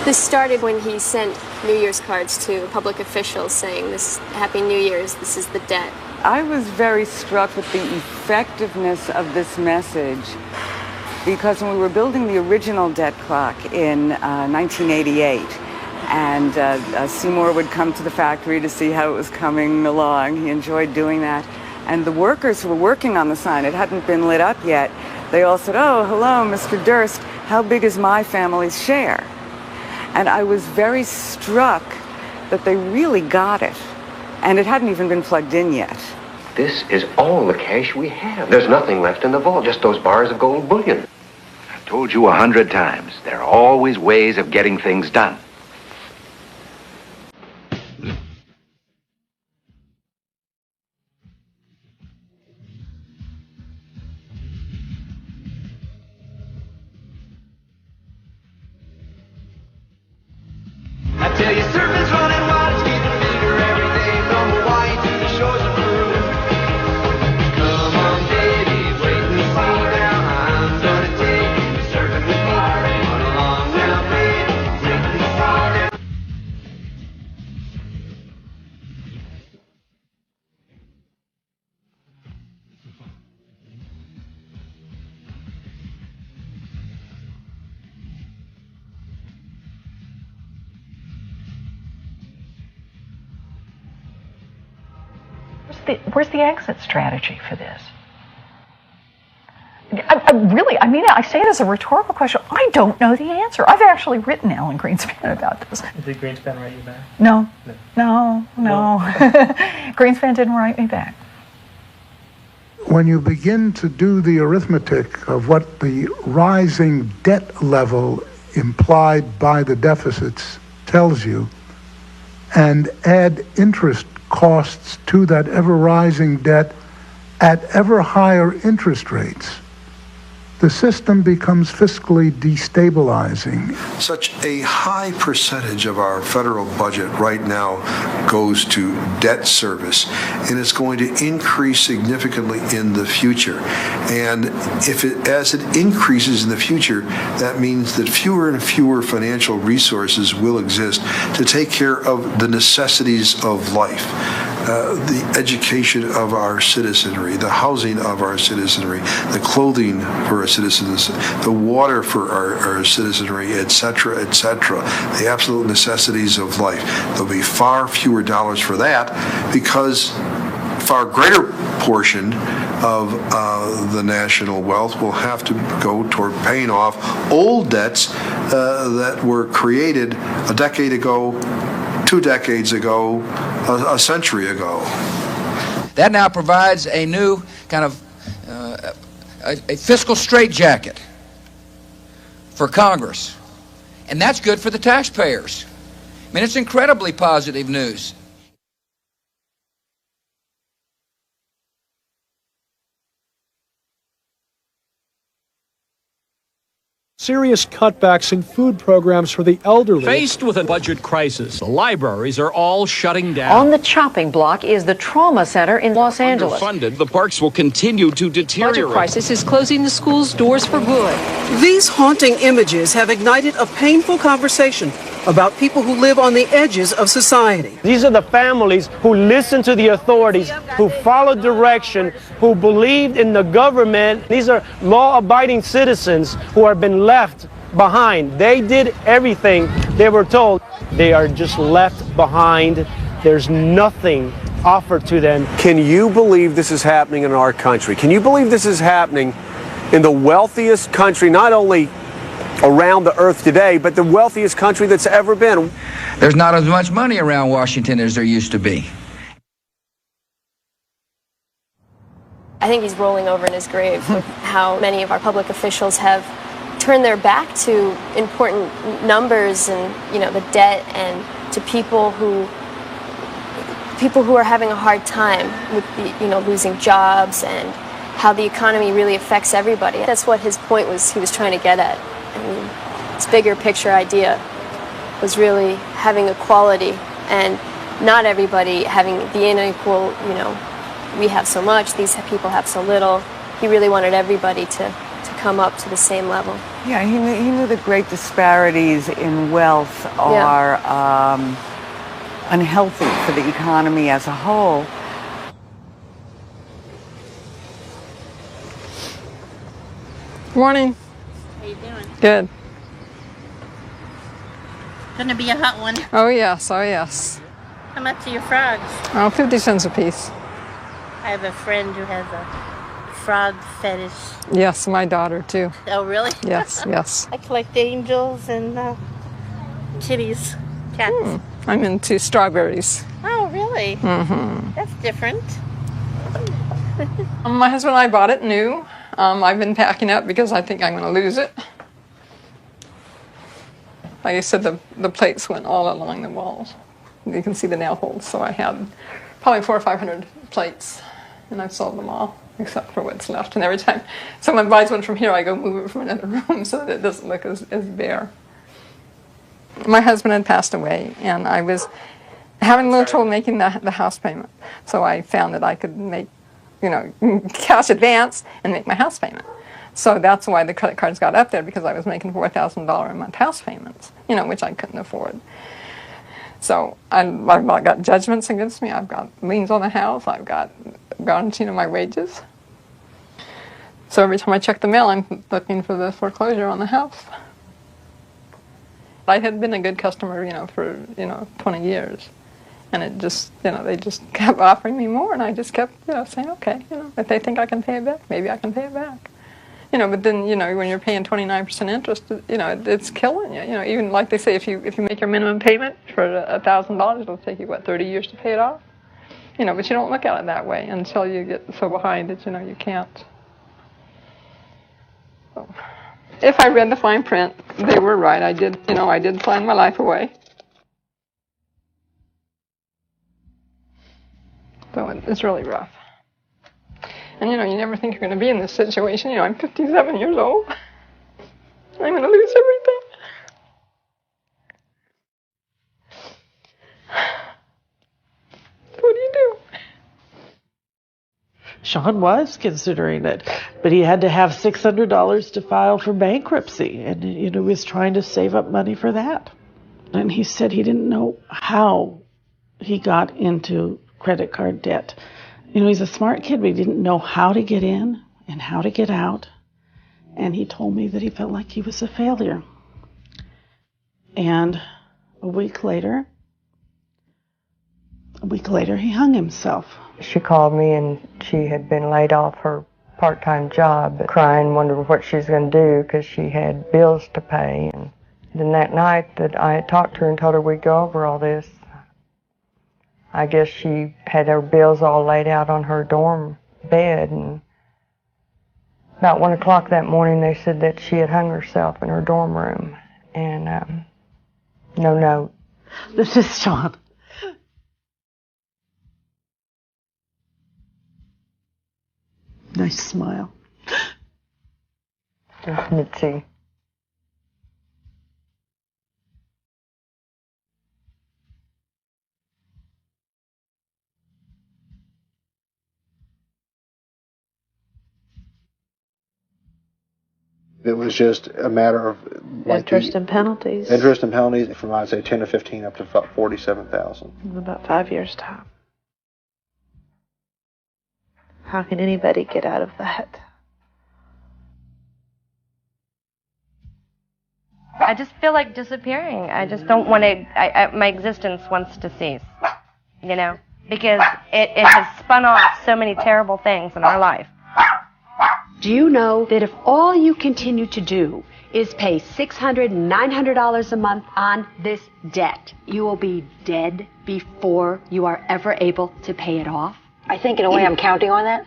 This started when he sent New Year's cards to public officials saying, "This Happy New Year's, this is the debt." I was very struck with the effectiveness of this message because when we were building the original debt clock in 1988, and Seymour would come to the factory to see how it was coming along. He enjoyed doing that. And the workers who were working on the sign, it hadn't been lit up yet, they all said, "Oh, hello, Mr. Durst, how big is my family's share?" And I was very struck that they really got it. And it hadn't even been plugged in yet. This is all the cash we have. There's nothing left in the vault, just those bars of gold bullion. I've told you 100 times, there are always ways of getting things done. I tell you, surfing's running wild, it's getting bigger every day, from Hawaii to the shores of Peru. Come on, baby, wait and see now, I'm gonna take you surfing with me. Run along now, baby, wait and see now. Where's the exit strategy for this? I say it as a rhetorical question. I don't know the answer. I've actually written Alan Greenspan about this. Did Greenspan write you back? No. Greenspan didn't write me back. When you begin to do the arithmetic of what the rising debt level implied by the deficits tells you, and add interest costs to that ever-rising debt at ever higher interest rates, the system becomes fiscally destabilizing. Such a high percentage of our federal budget right now goes to debt service, and it's going to increase significantly in the future. And as it increases in the future, that means that fewer and fewer financial resources will exist to take care of the necessities of life. The education of our citizenry, the housing of our citizenry, the clothing for our citizens, the water for our citizenry, et cetera, the absolute necessities of life. There'll be far fewer dollars for that because far greater portion of the national wealth will have to go toward paying off old debts that were created a decade ago, 2 decades ago, a century ago. That now provides a new kind of a fiscal straitjacket for Congress. And that's good for the taxpayers. I mean, it's incredibly positive news. Serious cutbacks in food programs for the elderly. Faced with a budget crisis, the libraries are all shutting down. On the chopping block is the trauma center in Los Angeles. Underfunded, the parks will continue to deteriorate. Budget crisis is closing the school's doors for good. These haunting images have ignited a painful conversation about people who live on the edges of society. These are the families who listened to the authorities, who followed direction, who believed in the government. These are law-abiding citizens who have been left behind. They did everything they were told. They are just left behind. There's nothing offered to them. Can you believe this is happening in our country? Can you believe this is happening in the wealthiest country, not only around the earth today, but the wealthiest country that's ever been? There's not as much money around Washington as there used to be. I think he's rolling over in his grave with how many of our public officials have turned their back to important numbers and, the debt, and to people who are having a hard time with losing jobs, and how the economy really affects everybody. That's what his point was, he was trying to get at. I mean, his bigger picture idea was really having equality and not everybody having the unequal, we have so much, these people have so little. He really wanted everybody to come up to the same level. Yeah, he knew that great disparities in wealth are unhealthy for the economy as a whole. Morning. How you doing? Good. Gonna be a hot one. Oh yes, oh yes. How much are your frogs? Oh, 50 cents a piece. I have a friend who has a frog fetish. Yes, my daughter too. Oh, really? Yes, yes. I collect angels and kitties, cats. I'm into strawberries. Oh, really? Mm-hmm. That's different. My husband and I bought it new. I've been packing up because I think I'm going to lose it. Like I said, the plates went all along the walls. You can see the nail holes. So I had probably 400 or 500 plates, and I've sold them all except for what's left. And every time someone buys one from here, I go move it from another room so that it doesn't look as bare. My husband had passed away, and I was having a little trouble making the house payment. So I found that I could make, cash advance and make my house payment. So that's why the credit cards got up there, because I was making $4,000 a month house payments, which I couldn't afford. So I've got judgments against me. I've got liens on the house. I've got garnishing of my wages. So every time I check the mail, I'm looking for the foreclosure on the house. I had been a good customer, for 20 years, and it just, they just kept offering me more, and I just kept, saying, okay, if they think I can pay it back, maybe I can pay it back. But then, when you're paying 29% interest, it's killing you. Even like they say, if you make your minimum payment for $1,000, it'll take you, 30 years to pay it off? But you don't look at it that way until you get so behind that, you can't. So, if I read the fine print, they were right. I did sign my life away. So it's really rough. And, you never think you're going to be in this situation. I'm 57 years old. I'm going to lose everything. What do you do? Sean was considering it, but he had to have $600 to file for bankruptcy, and, he was trying to save up money for that. And he said he didn't know how he got into credit card debt. He's a smart kid, but he didn't know how to get in and how to get out. And he told me that he felt like he was a failure. And a week later, he hung himself. She called me, and she had been laid off her part-time job, crying, wondering what she's going to do because she had bills to pay. And then that night that I had talked to her and told her we'd go over all this, I guess she had her bills all laid out on her dorm bed, and about 1 o'clock that morning they said that she had hung herself in her dorm room, and no note. This is Sean. Nice smile. It's Mitzi. It was just a matter of interest and penalties. Interest and penalties from, I'd say, 10 to 15 up to about 47,000. In about 5 years' time. How can anybody get out of that? I just feel like disappearing. I just don't want to, my existence wants to cease, because it has spun off so many terrible things in our life. Do you know that if all you continue to do is pay $600 and $900 a month on this debt, you will be dead before you are ever able to pay it off? I think in a way I'm counting on that.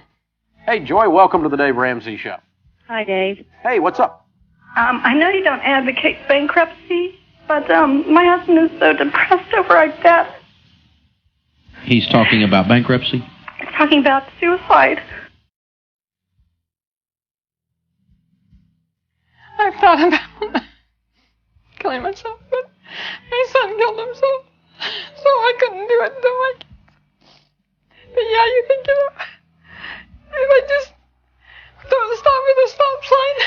Hey, Joy, welcome to the Dave Ramsey Show. Hi, Dave. Hey, what's up? I know you don't advocate bankruptcy, but my husband is so depressed over our debt. He's talking about bankruptcy? He's talking about suicide. I've thought about killing myself, but my son killed himself, so I couldn't do it to my kids. But yeah, you think, if I just don't stop at the stop sign,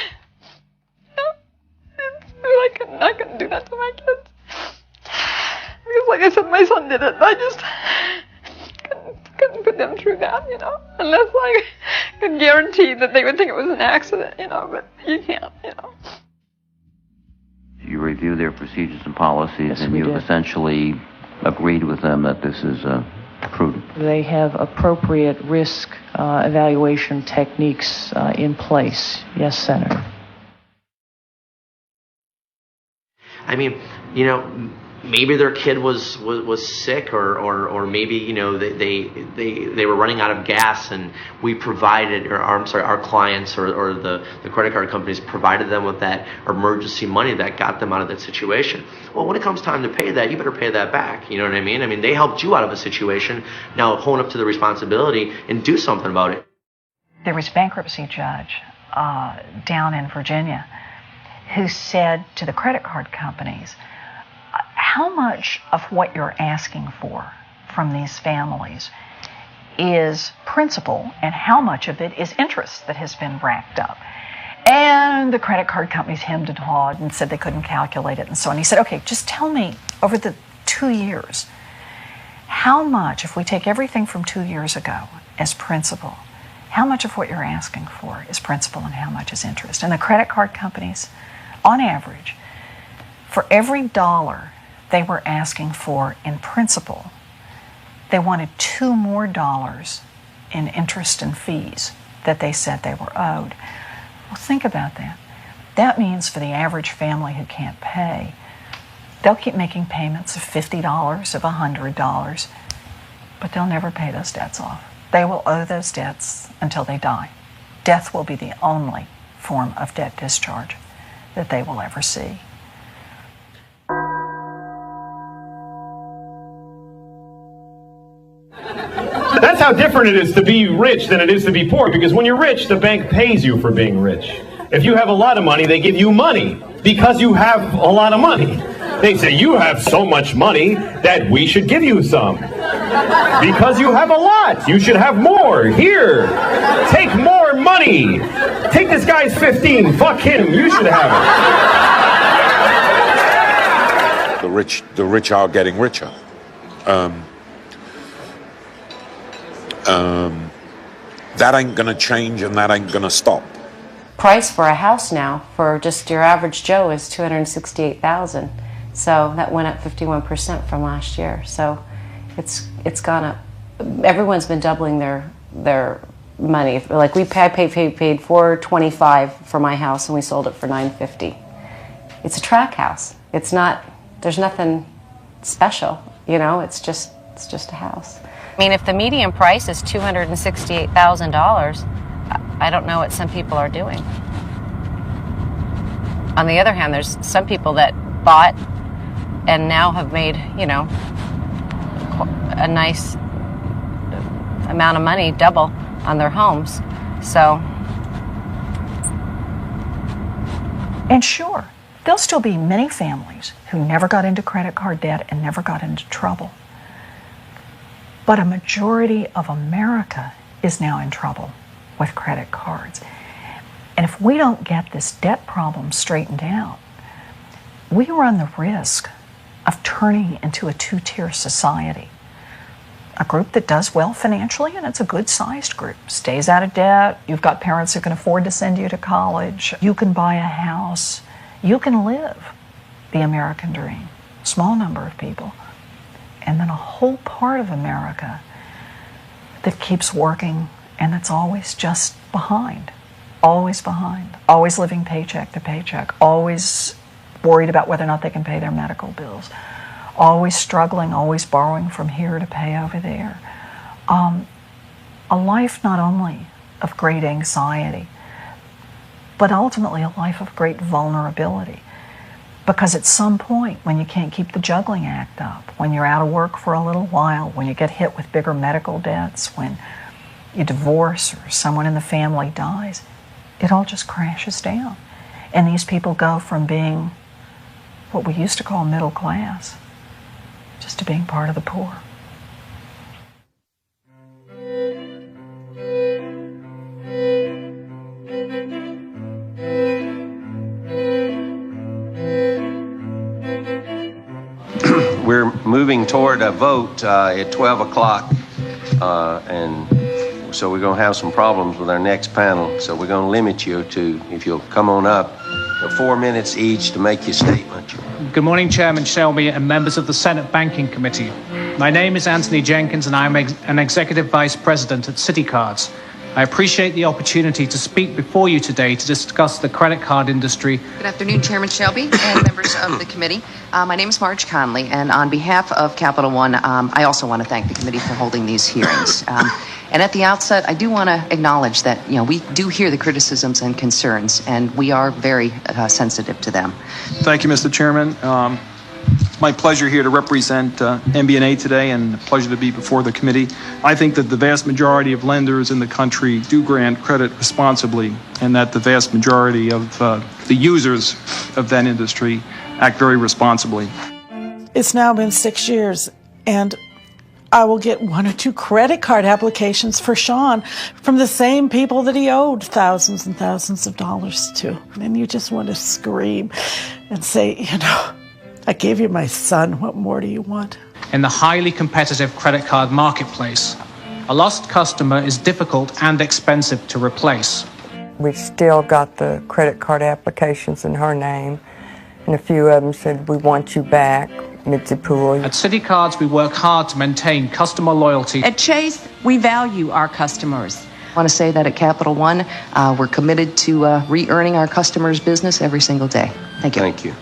couldn't do that to my kids. Because like I said, my son did it. I just couldn't put them through that, you know, unless I could guarantee that they would think it was an accident, you know, but you can't, you know. You review their procedures and policies, Yes, and we you've did. essentially agreed with them that this is prudent. They have appropriate risk evaluation techniques in place. Yes, Senator. I mean, you know, maybe their kid was sick, or maybe, you know, they were running out of gas, and we provided, or I'm sorry, our clients or the credit card companies provided them with that emergency money that got them out of that situation. Well, when it comes time to pay that, you better pay that back. You know what I mean? I mean, they helped you out of a situation. Now own up to the responsibility and do something about it. There was a bankruptcy judge down in Virginia who said to the credit card companies, how much of what you're asking for from these families is principal and how much of it is interest that has been racked up? And the credit card companies hemmed and hawed and said they couldn't calculate it and so on. He said, okay, just tell me over the 2 years, how much, if we take everything from 2 years ago as principal, how much of what you're asking for is principal and how much is interest? And the credit card companies, on average, for every dollar they were asking for in principal, they wanted $2 more in interest and fees that they said they were owed. Well, think about that. That means for the average family who can't pay, they'll keep making payments of $50, of $100, but they'll never pay those debts off. They will owe those debts until they die. Death will be the only form of debt discharge that they will ever see. That's how different it is to be rich than it is to be poor, because when you're rich, the bank pays you for being rich. If you have a lot of money, they give you money because you have a lot of money. They say, you have so much money that we should give you some. Because you have a lot, you should have more. Here, take more money. Take this guy's 15, fuck him, you should have it. The rich are getting richer. That ain't gonna change and that ain't gonna stop. Price for a house now for just your average Joe is $268,000. So that went up 51% from last year. So it's gone up. Everyone's been doubling their money. Like I paid $425 for my house and we sold it for $950. It's a track house. It's not. There's nothing special. You know. It's just a house. I mean, if the median price is $268,000, I don't know what some people are doing. On the other hand, there's some people that bought and now have made, you know, a nice amount of money, double, on their homes. So. And sure, there'll still be many families who never got into credit card debt and never got into trouble. But a majority of America is now in trouble with credit cards. And if we don't get this debt problem straightened out, we run the risk of turning into a two-tier society. A group that does well financially, and it's a good-sized group, stays out of debt, you've got parents who can afford to send you to college, you can buy a house, you can live the American dream, small number of people. And then a whole part of America that keeps working and that's always just behind, always living paycheck to paycheck, always worried about whether or not they can pay their medical bills, always struggling, always borrowing from here to pay over there. A life not only of great anxiety, but ultimately a life of great vulnerability. Because at some point, when you can't keep the juggling act up, when you're out of work for a little while, when you get hit with bigger medical debts, when you divorce or someone in the family dies, it all just crashes down. And these people go from being what we used to call middle class just to being part of the poor. we're moving toward a vote at 12 o'clock, and so we're going to have some problems with our next panel. So we're going to limit you to, if you'll come on up, 4 minutes each to make your statement. Good morning, Chairman Shelby and members of the Senate Banking Committee. My name is Anthony Jenkins, and I'm an Executive Vice President at CitiCards. I appreciate the opportunity to speak before you today to discuss the credit card industry. Good afternoon, Chairman Shelby and members of the committee. My name is Marge Conley, and on behalf of Capital One, I also want to thank the committee for holding these hearings. And at the outset, I do want to acknowledge that we do hear the criticisms and concerns, and we are very sensitive to them. Thank you, Mr. Chairman. It's my pleasure here to represent MBNA today, and a pleasure to be before the committee. I think that the vast majority of lenders in the country do grant credit responsibly, and that the vast majority of the users of that industry act very responsibly. It's now been 6 years, and I will get 1 or 2 credit card applications for Sean from the same people that he owed thousands and thousands of dollars to. And you just want to scream and say, I gave you my son. What more do you want? In the highly competitive credit card marketplace, a lost customer is difficult and expensive to replace. We still got the credit card applications in her name, and a few of them said, we want you back, Mitzi Poole. At CitiCards, we work hard to maintain customer loyalty. At Chase, we value our customers. I want to say that at Capital One, we're committed to re-earning our customers' business every single day. Thank you. Thank you.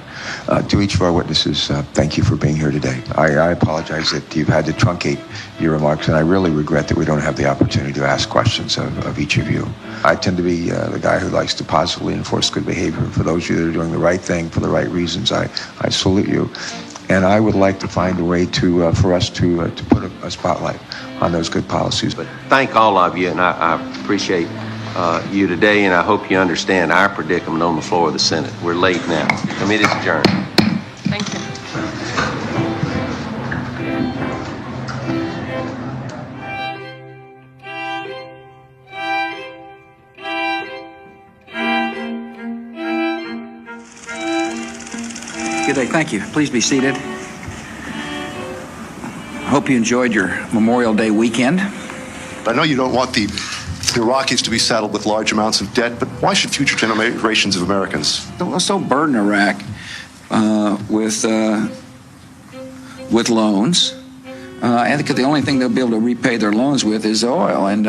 To each of our witnesses, thank you for being here today. I apologize that you've had to truncate your remarks, and I really regret that we don't have the opportunity to ask questions of each of you. I tend to be the guy who likes to positively enforce good behavior. For those of you that are doing the right thing for the right reasons, I salute you. And I would like to find a way for us to put a spotlight on those good policies. But thank all of you, and I appreciate you today, and I hope you understand our predicament on the floor of the Senate. We're late now. Committee is adjourned. Thank you. Good day, thank you. Please be seated. I hope you enjoyed your Memorial Day weekend. I know you don't want the Iraqis to be saddled with large amounts of debt, but why should future generations of Americans? Let's don't burden Iraq with loans. I think the only thing they'll be able to repay their loans with is oil, and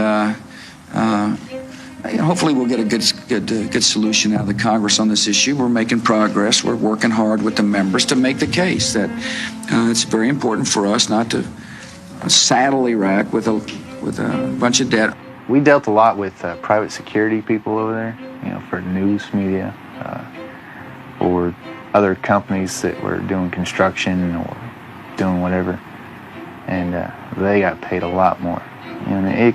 hopefully we'll get a good solution out of the Congress on this issue. We're making progress. We're working hard with the members to make the case that it's very important for us not to saddle Iraq with a bunch of debt. We dealt a lot with private security people over there, for news media, or other companies that were doing construction or doing whatever, and they got paid a lot more. It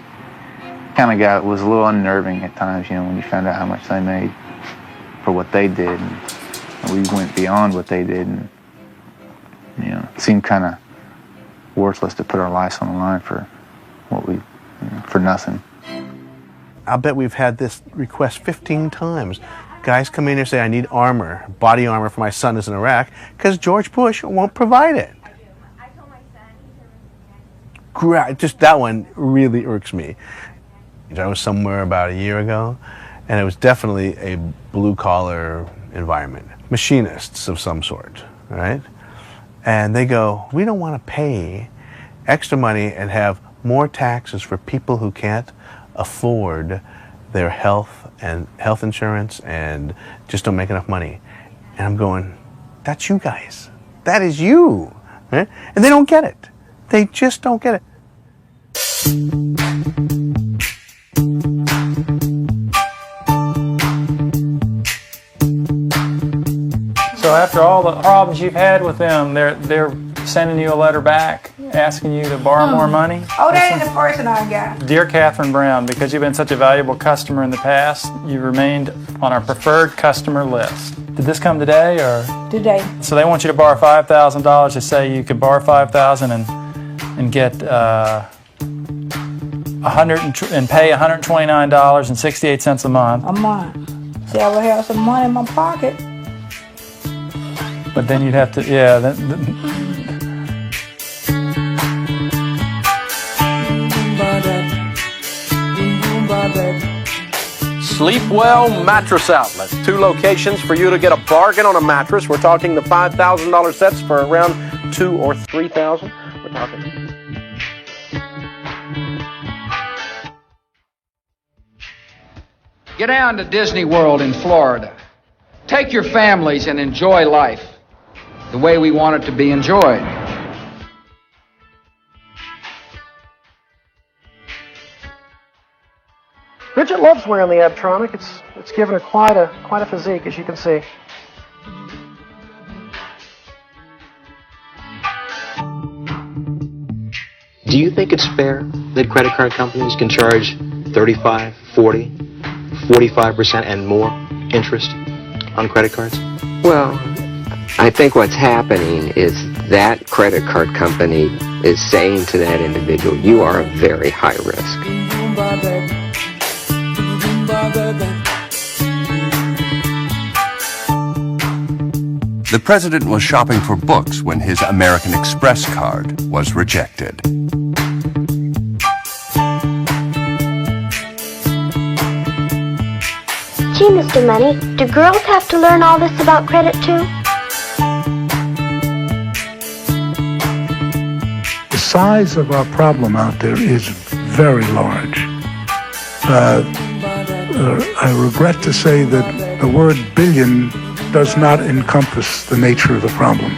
kind of was a little unnerving at times, when you found out how much they made for what they did, and we went beyond what they did, and it seemed kind of worthless to put our lives on the line for for nothing. I'll bet we've had this request 15 times. Guys come in here and say, I need armor, body armor for my son who's in Iraq, because George Bush won't provide it. Just that one really irks me. I was somewhere about a year ago, and it was definitely a blue-collar environment. Machinists of some sort, right? And they go, we don't want to pay extra money and have more taxes for people who can't afford their health insurance and just don't make enough money. And I'm going, that's you guys. That is you. Right? And they don't get it. They just don't get it. So after all the problems you've had with them, they're sending you a letter back asking you to borrow more money? Oh, that ain't the person I got. Dear Catherine Brown, because you've been such a valuable customer in the past, you've remained on our preferred customer list. Did this come today or? Today. So they want you to borrow $5,000. They say you could borrow $5,000 and get and pay $129.68 a month. A month. See, I would have some money in my pocket. But then you'd have to, Sleep Well Mattress Outlet. 2 locations for you to get a bargain on a mattress. We're talking the $5,000 sets for around $2,000 or $3,000. We're talking. Get down to Disney World in Florida. Take your families and enjoy life the way we want it to be enjoyed. Bridget loves wearing the Abtronic. It's given her quite a physique, as you can see. Do you think it's fair that credit card companies can charge 35, 40, 45% and more interest on credit cards? Well, I think what's happening is that credit card company is saying to that individual, you are a very high risk. The president was shopping for books when his American Express card was rejected. Gee, Mr. Money, do girls have to learn all this about credit too? The size of our problem out there is very large. I regret to say that the word billion does not encompass the nature of the problem.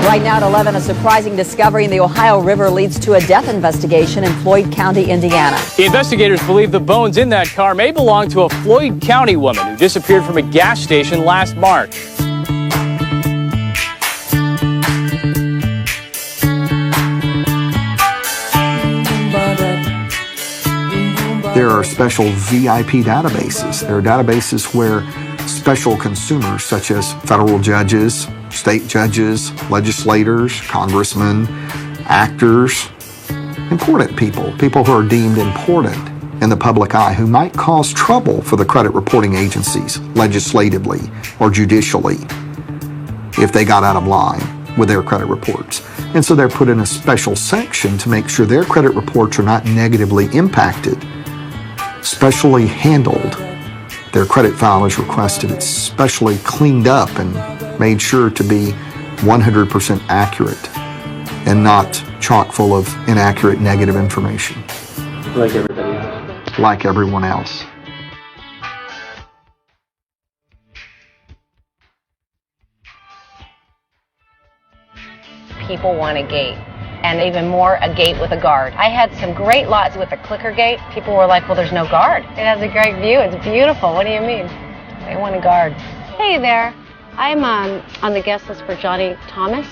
Right now at 11, a surprising discovery in the Ohio River leads to a death investigation in Floyd County, Indiana. The investigators believe the bones in that car may belong to a Floyd County woman who disappeared from a gas station last March. There are special VIP databases. There are databases where special consumers, such as federal judges, state judges, legislators, congressmen, actors, important people, people who are deemed important in the public eye, who might cause trouble for the credit reporting agencies legislatively or judicially if they got out of line with their credit reports. And so they're put in a special section to make sure their credit reports are not negatively impacted, specially handled. Their credit file is requested. It's specially cleaned up and made sure to be 100% accurate and not chock full of inaccurate negative information. Like everybody else. Like everyone else. People want a gate, and even more, a gate with a guard. I had some great lots with a clicker gate. People were like, well, there's no guard. It has a great view. It's beautiful. What do you mean? They want a guard. Hey there. I'm on the guest list for Johnny Thomas.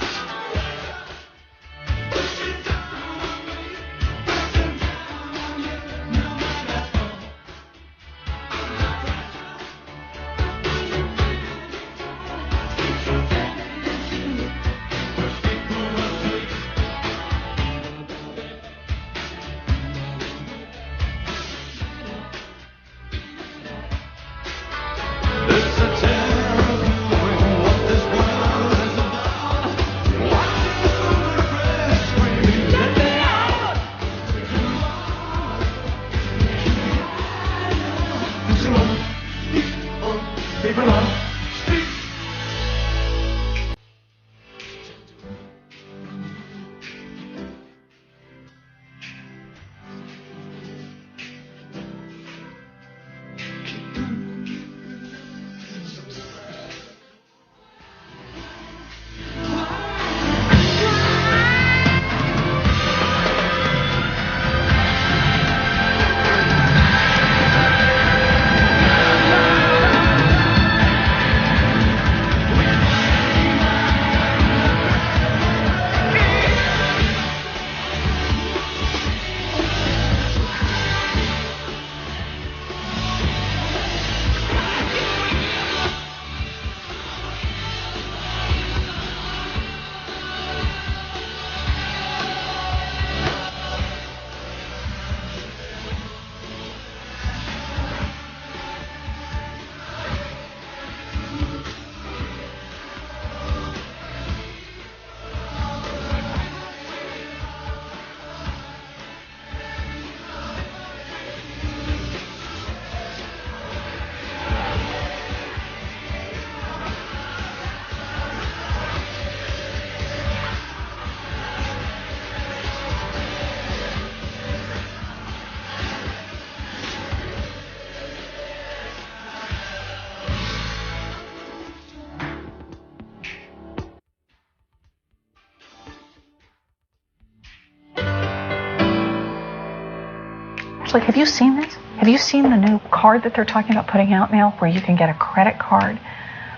actually, have you seen this? Have you seen the new card that they're talking about putting out now where you can get a credit card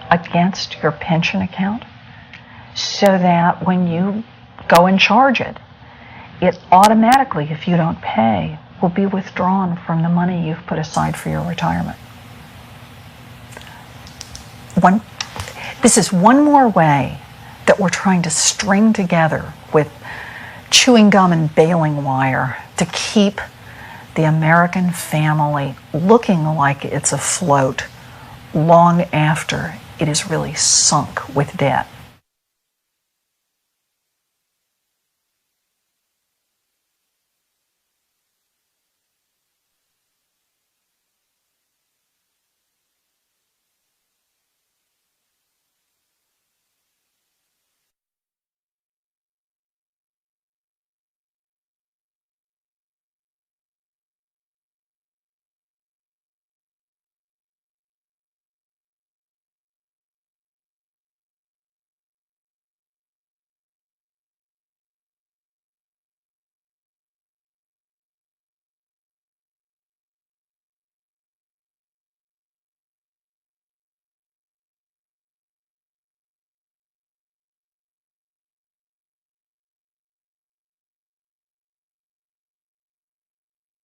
against your pension account so that when you go and charge it, it automatically, if you don't pay, will be withdrawn from the money you've put aside for your retirement. This is one more way that we're trying to string together with chewing gum and baling wire to keep the American family looking like it's afloat long after it is really sunk with debt.